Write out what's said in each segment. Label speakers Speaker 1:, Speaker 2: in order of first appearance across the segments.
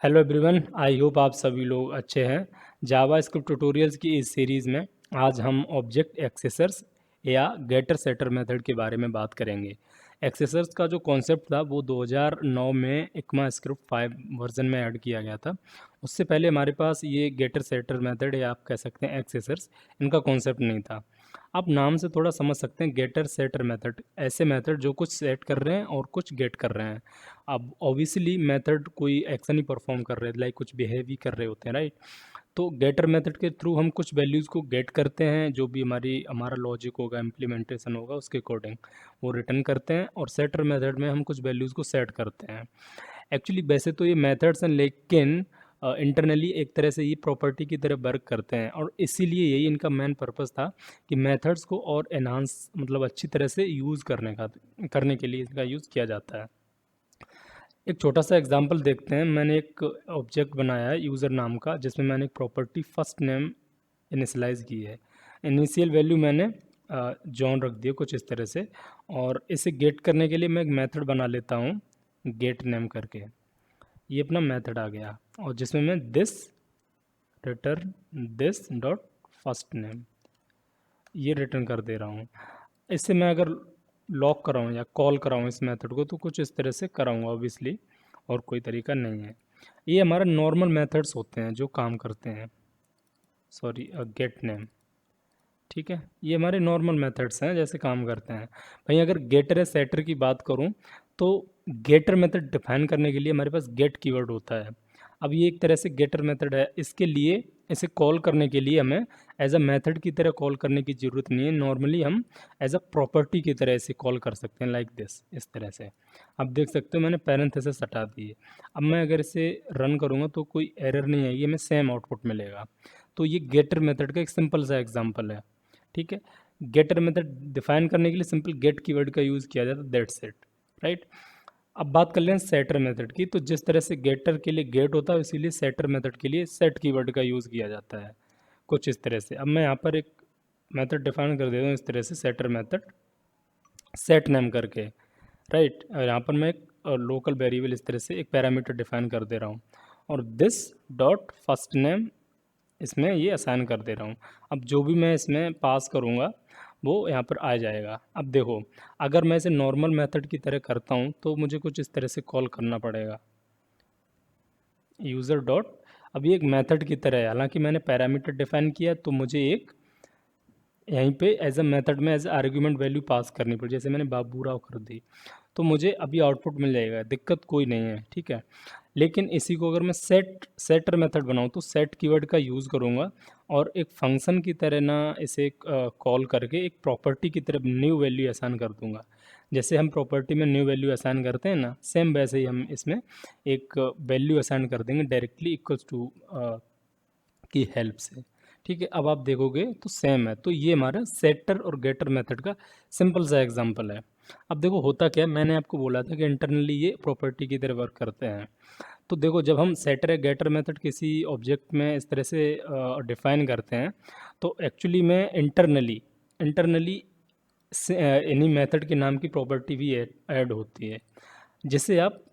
Speaker 1: Hello everyone, I hope आप सभी लोग अच्छे हैं। जावा स्क्रिप्ट ट्यूटोरियल्स की इस सीरीज़ में आज हम ऑब्जेक्ट एक्सेसर्स या गेटर सेटर मेथड के बारे में बात करेंगे। एक्सेसर्स का जो कॉन्सेप्ट था वो 2009 में इक्मा स्क्रिप्ट 5 वर्जन में ऐड किया गया था। उससे पहले हमारे पास ये गेटर सेटर मेथड या आप कह सकते हैं एक्सेसर्स, इनका कॉन्सेप्ट नहीं था। आप नाम से थोड़ा समझ सकते हैं, गेटर सेटर मेथड ऐसे मेथड जो कुछ सेट कर रहे हैं और कुछ गेट कर रहे हैं। अब ऑब्वियसली मेथड कोई एक्शन ही परफॉर्म कर रहे हैं, लाइक कुछ बिहेव ही कर रहे होते हैं, राइट। तो गेटर मेथड के थ्रू हम कुछ वैल्यूज़ को गेट करते हैं, जो भी हमारा लॉजिक होगा, इम्प्लीमेंटेशन होगा, उसके अकॉर्डिंग वो रिटर्न करते हैं। और सेटर मेथड में हम कुछ वैल्यूज़ को सेट करते हैं। एक्चुअली वैसे तो ये मेथड्स हैं, लेकिन इंटरनली एक तरह से ये प्रॉपर्टी की तरह वर्क करते हैं, और इसीलिए यही इनका मेन पर्पस था कि मेथड्स को और एनहांस मतलब अच्छी तरह से यूज़ करने के लिए इसका यूज़ किया जाता है। एक छोटा सा एग्जांपल देखते हैं। मैंने एक ऑब्जेक्ट बनाया है यूज़र नाम का, जिसमें मैंने एक प्रॉपर्टी फर्स्ट नेम इनिशियलाइज़ की है। इनिशियल वैल्यू मैंने जॉन रख दिया कुछ इस तरह से, और इसे गेट करने के लिए मैं एक मेथड बना लेता हूँ गेट नेम करके। ये अपना मेथड आ गया, और जिसमें मैं this return this dot first name ये रिटर्न कर दे रहा हूँ। इससे मैं अगर लॉक कराऊँ या कॉल कराऊँ इस मेथड को, तो कुछ इस तरह से कराऊँगा ऑब्वियसली, और कोई तरीका नहीं है। ये हमारे नॉर्मल मेथड्स होते हैं जो काम करते हैं। सॉरी, गेट नेम, ठीक है। ये हमारे नॉर्मल मेथड्स हैं जैसे काम करते हैं। भाई अगर गेटर या सेटर की बात करूं, तो गेटर मेथड डिफाइन करने के लिए हमारे पास गेट कीवर्ड होता है। अब ये एक तरह से गेटर मेथड है, इसके लिए इसे कॉल करने के लिए हमें एज अ मेथड की तरह कॉल करने की ज़रूरत नहीं है। नॉर्मली हम एज अ प्रॉपर्टी की तरह इसे कॉल कर सकते हैं, लाइक दिस, इस तरह से। अब देख सकते हो मैंने पैरेंथेसिस हटा दिए। अब मैं अगर इसे रन करूँगा तो कोई एरर नहीं आएगी, हमें सेम आउटपुट मिलेगा। तो ये गेटर मेथड का एक सिंपल सा एग्जाम्पल है, ठीक है। गेटर मेथड डिफाइन करने के लिए सिंपल गेट कीवर्ड का यूज़ किया जाता है, दैट्स इट, राइट। अब बात कर लें सेटर मेथड की, तो जिस तरह से गेटर के लिए गेट होता है, इसीलिए सेटर मेथड के लिए सेट कीवर्ड का यूज़ किया जाता है कुछ इस तरह से। अब मैं यहाँ पर एक मेथड डिफाइन कर देता हूँ इस तरह से, सेटर मेथड सेट नेम करके, राइट। और यहाँ पर मैं एक लोकल वेरिएबल इस तरह से एक पैरामीटर डिफाइन कर दे रहा हूँ, और दिस डॉट फर्स्ट नेम इसमें ये असाइन कर दे रहा हूँ। अब जो भी मैं इसमें पास करूँगा वो यहाँ पर आ जाएगा। अब देखो, अगर मैं इसे नॉर्मल मेथड की तरह करता हूँ तो मुझे कुछ इस तरह से कॉल करना पड़ेगा, यूज़र डॉट। अब ये एक मेथड की तरह है, हालांकि मैंने पैरामीटर डिफाइन किया, तो मुझे एक यहीं पे एज अ मेथड में एज आर्ग्यूमेंट वैल्यू पास करनी पड़ी, जैसे मैंने बाबू राव कर दी, तो मुझे अभी आउटपुट मिल जाएगा, दिक्कत कोई नहीं है, ठीक है। लेकिन इसी को अगर मैं सेटर मेथड बनाऊँ तो सेट कीवर्ड का यूज़ करूँगा, और एक फंक्शन की तरह ना इसे कॉल करके एक प्रॉपर्टी की तरफ न्यू वैल्यू असाइन कर दूंगा। जैसे हम प्रॉपर्टी में न्यू वैल्यू असाइन करते हैं ना, सेम वैसे ही हम इसमें एक वैल्यू असाइन कर देंगे डायरेक्टली इक्वल्स टू की हेल्प से, ठीक है। अब आप देखोगे तो सेम है। तो ये हमारा सेटर और गेटर मेथड का सिंपल सा एग्जांपल है। अब देखो होता क्या है, मैंने आपको बोला था कि इंटरनली ये प्रॉपर्टी की तरह वर्क करते हैं। तो देखो, जब हम सेटर या गेटर मेथड किसी ऑब्जेक्ट में इस तरह से डिफाइन करते हैं, तो एक्चुअली में इंटरनली इंटरनली इन्हीं मेथड के नाम की प्रॉपर्टी भी ऐड होती है, जिसे आप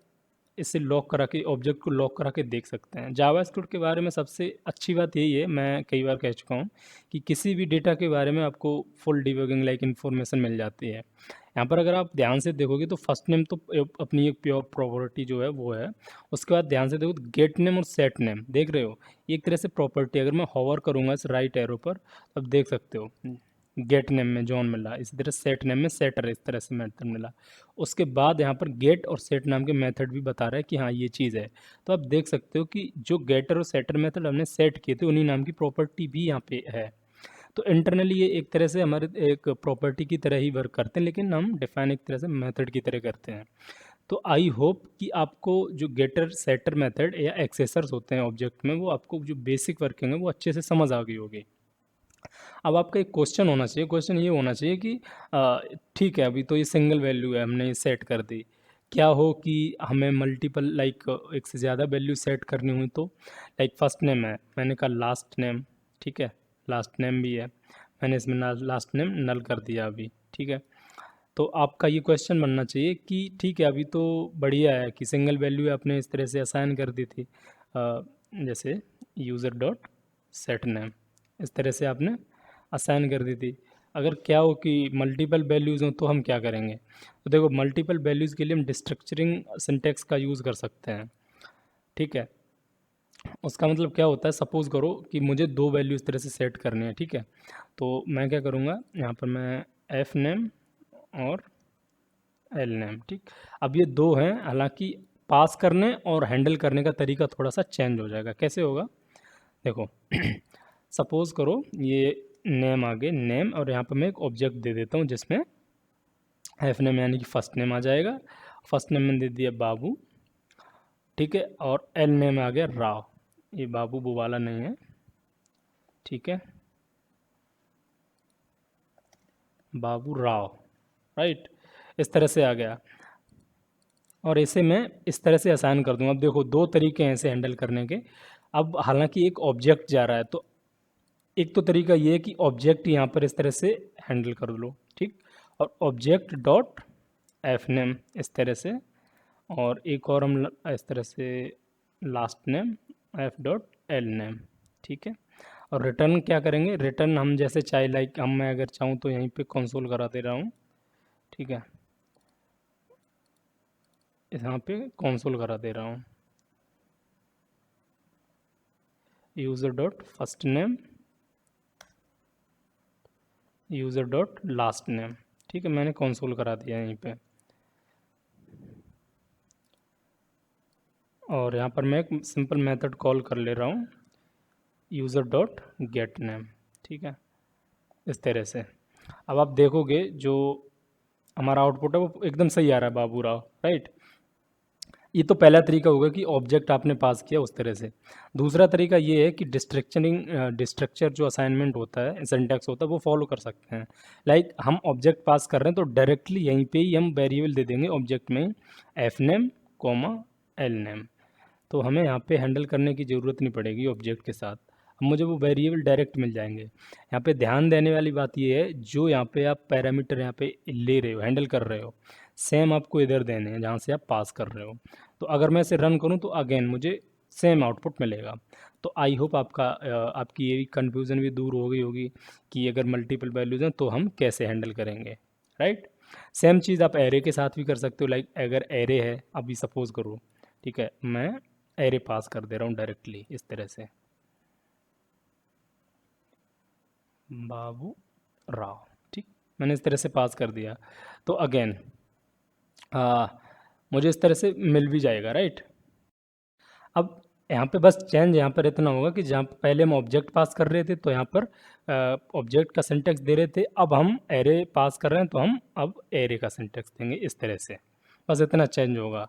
Speaker 1: इसे लॉक करा के ऑब्जेक्ट को लॉक करा के देख सकते हैं। जावा स्क्रिप्ट के बारे में सबसे अच्छी बात यही है, मैं कई बार कह चुका हूँ, कि किसी भी डेटा के बारे में आपको फुल डिबगिंग लाइक इन्फॉर्मेशन मिल जाती है। यहाँ पर अगर आप ध्यान से देखोगे तो फर्स्ट नेम तो अपनी एक प्योर प्रॉपर्टी जो है वो है। उसके बाद ध्यान से देखो तो गेट नेम और सेट नेम देख रहे हो, ये एक तरह से प्रॉपर्टी। अगर मैं होवर करूँगा इस राइट एरो पर, तब देख सकते हो गेट नेम में जॉन मिला, इसी तरह सेट नेम में सेटर, इस तरह से मेथड मिला। उसके बाद यहाँ पर गेट और सेट नाम के मेथड भी बता रहा है कि हाँ ये चीज़ है। तो आप देख सकते हो कि जो गेटर और सेटर मेथड हमने सेट किए थे, उन्हीं नाम की प्रॉपर्टी भी यहाँ पे है। तो इंटरनली ये एक तरह से हमारे एक प्रॉपर्टी की तरह ही वर्क करते हैं, लेकिन हम डिफाइन एक तरह से मेथड की तरह करते हैं। तो आई होप कि आपको जो गेटर सेटर मेथड या एक्सेसर्स होते हैं ऑब्जेक्ट में, वो आपको जो बेसिक वर्किंग है वो अच्छे से समझ आ गई होगी। अब आपका एक क्वेश्चन होना चाहिए, क्वेश्चन ये होना चाहिए कि ठीक है, अभी तो ये सिंगल वैल्यू है, हमने ये सेट कर दी, क्या हो कि हमें मल्टीपल लाइक एक से ज़्यादा वैल्यू सेट करनी हुई तो। लाइक फर्स्ट नेम है, मैंने कहा लास्ट नेम, ठीक है, लास्ट नेम भी है, मैंने इसमें लास्ट नेम नल कर दिया अभी, ठीक है। तो आपका ये क्वेश्चन बनना चाहिए कि ठीक है, अभी तो बढ़िया है कि सिंगल वैल्यू आपने इस तरह से असाइन कर दी थी, जैसे यूज़र डॉट सेट नेम, इस तरह से आपने असाइन कर दी थी। अगर क्या हो कि मल्टीपल वैल्यूज़ हों तो हम क्या करेंगे? तो देखो मल्टीपल वैल्यूज़ के लिए हम डिस्ट्रक्चरिंग सिंटैक्स का यूज़ कर सकते हैं, ठीक है। उसका मतलब क्या होता है, सपोज़ करो कि मुझे 2 वैल्यू इस तरह से सेट करनी है, ठीक है। तो मैं क्या करूँगा, यहाँ पर मैं एफ नेम और एल नेम, ठीक। अब ये 2 हैं, हालाँकि पास करने और हैंडल करने का तरीका थोड़ा-सा चेंज हो जाएगा। कैसे होगा? देखो सपोज़ करो ये नेम आ गए, नेम, और यहाँ पर मैं एक ऑब्जेक्ट दे देता हूँ जिसमें एफ नेम यानी कि फर्स्ट नेम आ जाएगा। फर्स्ट नेम मैंने दे दिया बाबू, ठीक है, और एल नेम आ गया राव। ये बाबू वो वाला नहीं है, ठीक है, बाबू राव, राइट, इस तरह से आ गया। और इसे मैं इस तरह से असाइन कर दूंगा। अब देखो 2 तरीके हैं इसे हैंडल करने के। अब हालांकि एक ऑब्जेक्ट जा रहा है, तो एक तो तरीका ये है कि ऑब्जेक्ट यहाँ पर इस तरह से हैंडल कर लो, ठीक, और ऑब्जेक्ट डॉट एफ नेम इस तरह से, और एक और हम इस तरह से last name F dot L name, ठीक है। और रिटर्न क्या करेंगे, रिटर्न हम जैसे चाहे, लाइक हम, मैं अगर चाहूँ तो यहीं पे कंसोल करा दे रहा हूँ, ठीक है, यहाँ पे कंसोल करा दे रहा हूँ, user dot first name, user dot last name, ठीक है, मैंने कंसोल करा दिया यहीं पे। और यहाँ पर मैं एक सिंपल मेथड कॉल कर ले रहा हूँ, यूज़र डॉट गेट नेम, ठीक है, इस तरह से। अब आप देखोगे जो हमारा आउटपुट है वो एकदम सही आ रहा है, बाबू राव, राइट। ये तो पहला तरीका होगा कि ऑब्जेक्ट आपने पास किया उस तरह से। दूसरा तरीका ये है कि डिस्ट्रक्चर जो असाइनमेंट होता है, सिंटैक्स होता है, वो फॉलो कर सकते हैं। लाइक हम ऑब्जेक्ट पास कर रहे हैं तो डायरेक्टली यहीं पे ही हम वेरिएबल दे देंगे ऑब्जेक्ट में, F name comma L name. तो हमें यहाँ पे हैंडल करने की ज़रूरत नहीं पड़ेगी ऑब्जेक्ट के साथ, अब मुझे वो वेरिएबल डायरेक्ट मिल जाएंगे। यहाँ पे ध्यान देने वाली बात ये है, जो यहाँ पे आप पैरामीटर यहाँ पे ले रहे हो, हैंडल कर रहे हो, सेम आपको इधर देने हैं जहाँ से आप पास कर रहे हो। तो अगर मैं इसे रन करूँ तो अगेन मुझे सेम आउटपुट मिलेगा। तो आई होप आपकी ये कन्फ्यूज़न भी दूर हो गई होगी कि अगर मल्टीपल वैल्यूज़ हैं तो हम कैसे हैंडल करेंगे, राइट। सेम चीज़ आप एरे के साथ भी कर सकते हो। लाइक अगर एरे है, अभी सपोज़ करो, ठीक है, मैं एरे पास कर दे रहा हूँ डायरेक्टली इस तरह से, बाबू राव, ठीक, मैंने इस तरह से पास कर दिया। तो अगेन मुझे इस तरह से मिल भी जाएगा, राइट। अब यहाँ पे बस चेंज यहाँ पर इतना होगा कि जहाँ पहले हम ऑब्जेक्ट पास कर रहे थे तो यहाँ पर ऑब्जेक्ट का सिंटैक्स दे रहे थे, अब हम एरे पास कर रहे हैं तो हम अब एरे का सिंटैक्स देंगे इस तरह से। बस इतना चेंज होगा,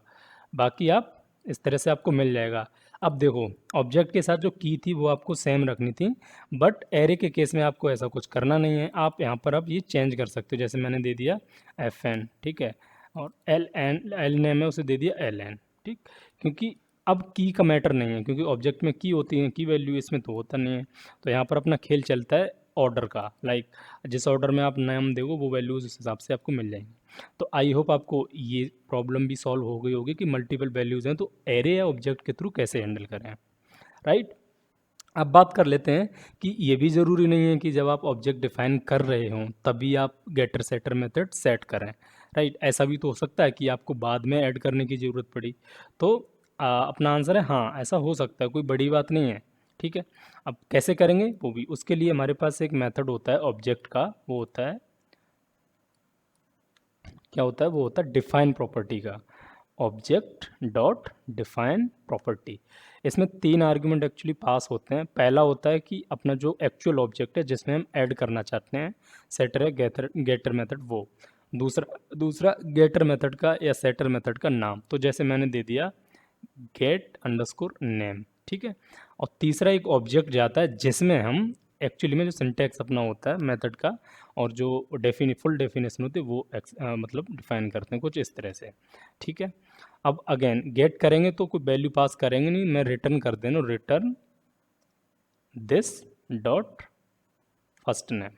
Speaker 1: बाकी आप इस तरह से आपको मिल जाएगा। अब देखो ऑब्जेक्ट के साथ जो की थी वो आपको सेम रखनी थी, बट एरे के केस में आपको ऐसा कुछ करना नहीं है। आप यहाँ पर अब ये चेंज कर सकते हो, जैसे मैंने दे दिया एफ एन, ठीक है, और एल नेम है उसे दे दिया एल एन, ठीक। क्योंकि अब की का मैटर नहीं है, क्योंकि ऑब्जेक्ट में की होती है, की वैल्यू इसमें तो होता नहीं है। तो यहाँ पर अपना खेल चलता है ऑर्डर का, लाइक जिस ऑर्डर में आप नाम दोगे वो वैल्यूज़ उस हिसाब से आपको मिल जाएंगी। तो आई होप आपको ये प्रॉब्लम भी सॉल्व हो गई होगी कि मल्टीपल वैल्यूज़ हैं तो एरे या ऑब्जेक्ट के थ्रू कैसे हैंडल करें, राइट। अब बात कर लेते हैं कि ये भी ज़रूरी नहीं है कि जब आप ऑब्जेक्ट डिफाइन कर रहे हों तभी आप गेटर सेटर मेथड सेट करें, राइट। ऐसा भी तो हो सकता है कि आपको बाद में ऐड करने की ज़रूरत पड़ी। तो अपना आंसर है हाँ, ऐसा हो सकता है, कोई बड़ी बात नहीं है, ठीक है। अब कैसे करेंगे वो भी, उसके लिए हमारे पास एक मेथड होता है ऑब्जेक्ट का, वो होता है, क्या होता है, वो होता है डिफाइन प्रॉपर्टी का, ऑब्जेक्ट डॉट डिफाइन प्रॉपर्टी। इसमें 3 आर्ग्यूमेंट एक्चुअली पास होते हैं। पहला होता है कि अपना जो एक्चुअल ऑब्जेक्ट है जिसमें हम ऐड करना चाहते हैं, सेटर है गेटर मेथड वो। दूसरा गेटर मेथड का या सेटर मेथड का नाम, तो जैसे मैंने दे दिया गेट अंडरस्कोर नेम, ठीक है। और तीसरा एक ऑब्जेक्ट जाता है जिसमें हम एक्चुअली में जो सिंटैक्स अपना होता है मेथड का और जो फुल डेफिनेशन होती है वो मतलब डिफाइन करते हैं कुछ इस तरह से, ठीक है। अब अगेन गेट करेंगे तो कोई वैल्यू पास करेंगे नहीं, मैं रिटर्न कर देना, return this dot first name,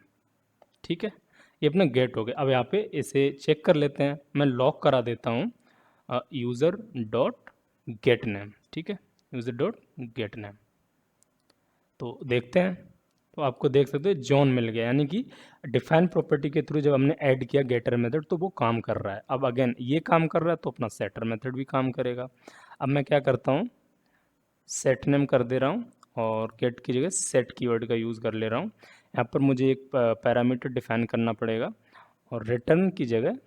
Speaker 1: ठीक है। ये अपना गेट हो गया। अब यहाँ पे इसे चेक कर लेते हैं, मैं लॉक करा देता हूँ यूज़र डॉट गेट नेम, ठीक है। User dot gate name. तो देखते हैं, तो आपको देख सकते हो जॉन मिल गया, यानी कि डिफाइन प्रॉपर्टी के थ्रू जब हमने ऐड किया गेटर मेथड तो वो काम कर रहा है। अब अगेन ये काम कर रहा है तो अपना सेटर मेथड भी काम करेगा। अब मैं क्या करता हूँ, सेट नेम कर दे रहा हूँ और गेट की जगह सेट कीवर्ड का यूज़ कर ले रहा हूँ। यहाँ पर मुझे एक पैरामीटर डिफाइन करना पड़ेगा और रिटर्न की जगह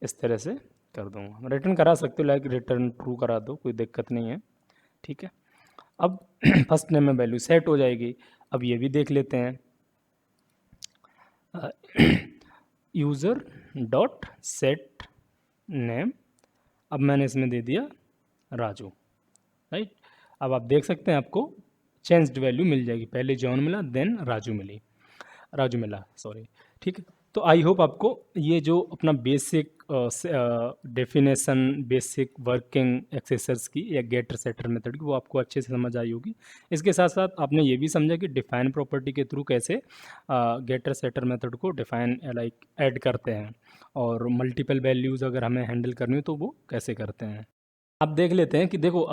Speaker 1: इस तरह से कर दूंगा। रिटर्न करा सकते हो, लाइक रिटर्न ट्रू करा दो, कोई दिक्कत नहीं है, ठीक है। अब फर्स्ट नेम में वैल्यू सेट हो जाएगी। अब ये भी देख लेते हैं, यूज़र डॉट सेट नेम, अब मैंने इसमें दे दिया राजू, राइट। अब आप देख सकते हैं आपको चेंज्ड वैल्यू मिल जाएगी, पहले जॉन मिला देन राजू मिला, सॉरी, ठीक है। तो आई होप आपको ये जो अपना basic definition, basic working accessors की या गेटर सेटर मेथड की वो आपको अच्छे से समझ आई होगी। इसके साथ साथ आपने ये भी समझा कि डिफाइन प्रॉपर्टी के थ्रू कैसे गेटर सेटर मेथड को डिफाइन लाइक ऐड करते हैं, और मल्टीपल वैल्यूज़ अगर हमें हैंडल करनी हो तो वो कैसे करते हैं। अब देख लेते हैं कि देखो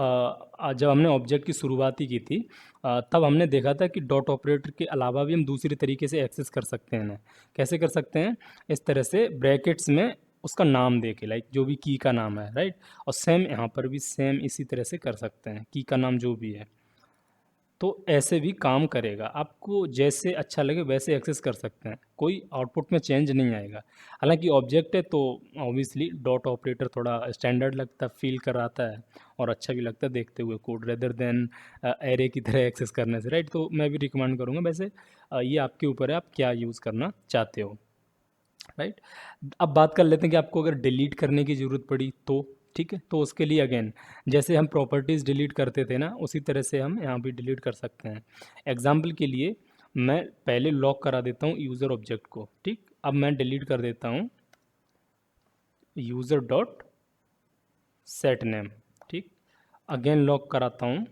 Speaker 1: जब हमने ऑब्जेक्ट की शुरुआत ही की थी तब हमने देखा था कि डॉट ऑपरेटर के अलावा भी हम दूसरी तरीके से एक्सेस कर सकते हैं ना। कैसे कर सकते हैं, इस तरह से ब्रैकेट्स में उसका नाम दे के, लाइक जो भी की का नाम है, राइट। और सेम यहाँ पर भी सेम इसी तरह से कर सकते हैं, की का नाम जो भी है, तो ऐसे भी काम करेगा। आपको जैसे अच्छा लगे वैसे एक्सेस कर सकते हैं, कोई आउटपुट में चेंज नहीं आएगा। हालांकि ऑब्जेक्ट है तो ऑब्वियसली डॉट ऑपरेटर थोड़ा स्टैंडर्ड लगता है, फील कराता है और अच्छा भी लगता है देखते हुए कोड, रेदर देन एरे की तरह एक्सेस करने से, राइट। तो मैं भी रिकमेंड करूँगा, वैसे ये आपके ऊपर है आप क्या यूज़ करना चाहते हो, राइट। अब बात कर लेते हैं कि आपको अगर डिलीट करने की ज़रूरत पड़ी तो, ठीक है। तो उसके लिए अगेन जैसे हम प्रॉपर्टीज़ डिलीट करते थे ना, उसी तरह से हम यहाँ भी डिलीट कर सकते हैं। एग्जाम्पल के लिए मैं पहले लॉक करा देता हूँ यूज़र ऑब्जेक्ट को, ठीक। अब मैं डिलीट कर देता हूँ यूज़र डॉट सेट नेम, ठीक। अगेन लॉक कराता हूँ,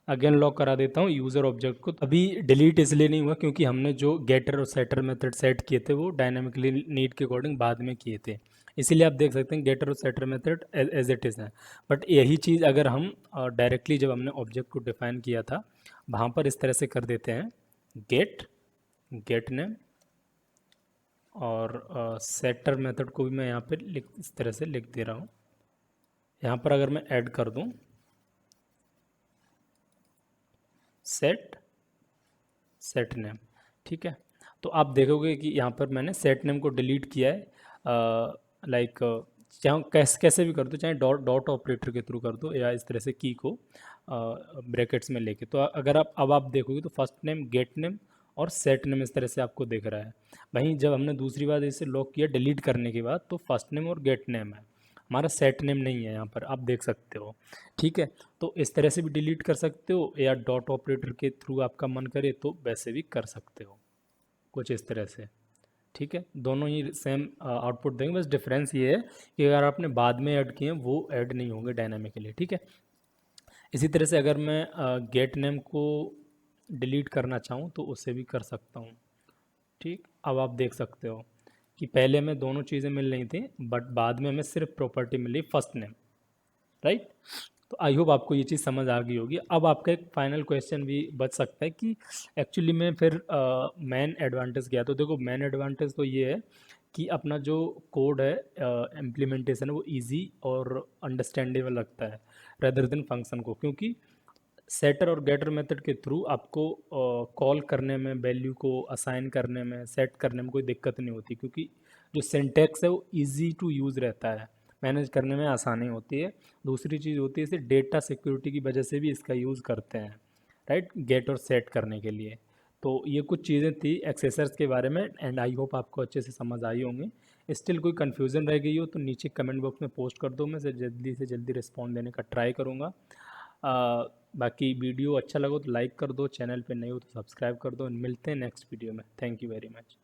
Speaker 1: अगेन लॉक करा देता हूँ यूज़र ऑब्जेक्ट को। अभी डिलीट इसलिए नहीं हुआ क्योंकि हमने जो गेटर और सेटर मेथड सेट किए थे वो डायनामिकली नीड के अकॉर्डिंग बाद में किए थे, इसीलिए आप देख सकते हैं गेटर और setter method as it is है। बट यही चीज़ अगर हम डायरेक्टली जब हमने ऑब्जेक्ट को डिफाइन किया था वहाँ पर इस तरह से कर देते हैं, गेट नेम और सेटर मेथड को भी मैं यहाँ पर इस तरह से लिख दे रहा हूँ। यहाँ पर अगर मैं ऐड कर दूँ सेट नेम, ठीक है, तो आप देखोगे कि यहाँ पर मैंने सेट नेम को डिलीट किया है, लाइक चाहे कैसे भी कर दो, चाहे डॉट ऑपरेटर के थ्रू कर दो या इस तरह से की को ब्रैकेट्स में लेके। तो अगर आप अब आप देखोगे तो फर्स्ट नेम, गेट नेम और सेट नेम इस तरह से आपको दिख रहा है। वहीं जब हमने दूसरी बार इसे लॉक किया डिलीट करने के बाद तो फर्स्ट नेम और गेट नेम है, हमारा सेट नेम नहीं है, यहाँ पर आप देख सकते हो, ठीक है। तो इस तरह से भी डिलीट कर सकते हो या डॉट ऑपरेटर के थ्रू आपका मन करे तो वैसे भी कर सकते हो, कुछ इस तरह से, ठीक है। दोनों ही सेम आउटपुट देंगे, बस डिफरेंस ये है कि अगर आपने बाद में ऐड किए वो ऐड नहीं होंगे डायनामिकली, ठीक है। इसी तरह से अगर मैं गेट नेम को डिलीट करना चाहूँ तो उसे भी कर सकता हूँ, ठीक। अब आप देख सकते हो कि पहले हमें दोनों चीज़ें मिल रही थी बट बाद में हमें सिर्फ प्रॉपर्टी मिली फर्स्ट नेम, राइट। तो आई होप आपको ये चीज़ समझ आ गई होगी। अब आपका एक फाइनल क्वेश्चन भी बच सकता है कि एक्चुअली में फिर मेन एडवांटेज क्या है। तो देखो मेन एडवांटेज तो ये है कि अपना जो कोड है इम्प्लीमेंटेशन है वो इजी और अंडरस्टैंडेबल लगता है रेदर देन फंक्शन को, क्योंकि सेटर और गेटर मेथड के थ्रू आपको कॉल करने में, वैल्यू को असाइन करने में, सेट करने में कोई दिक्कत नहीं होती, क्योंकि जो सिंटैक्स है वो इजी टू यूज़ रहता है, मैनेज करने में आसानी होती है। दूसरी चीज़ होती है इसे डेटा सिक्योरिटी की वजह से भी इसका यूज़ करते हैं, राइट, गेट और सेट करने के लिए। तो ये कुछ चीज़ें थी एक्सेसर्स के बारे में एंड आई होप आपको अच्छे से समझ आई होंगी। स्टिल कोई कन्फ्यूज़न रह गई हो तो नीचे कमेंट बॉक्स में पोस्ट कर दो, मैं से जल्दी रिस्पॉन्ड देने का ट्राई करूँगा। बाकी वीडियो अच्छा लगा तो लाइक कर दो, चैनल पे नए हो तो सब्सक्राइब कर दो, मिलते हैं नेक्स्ट वीडियो में। Thank you very much.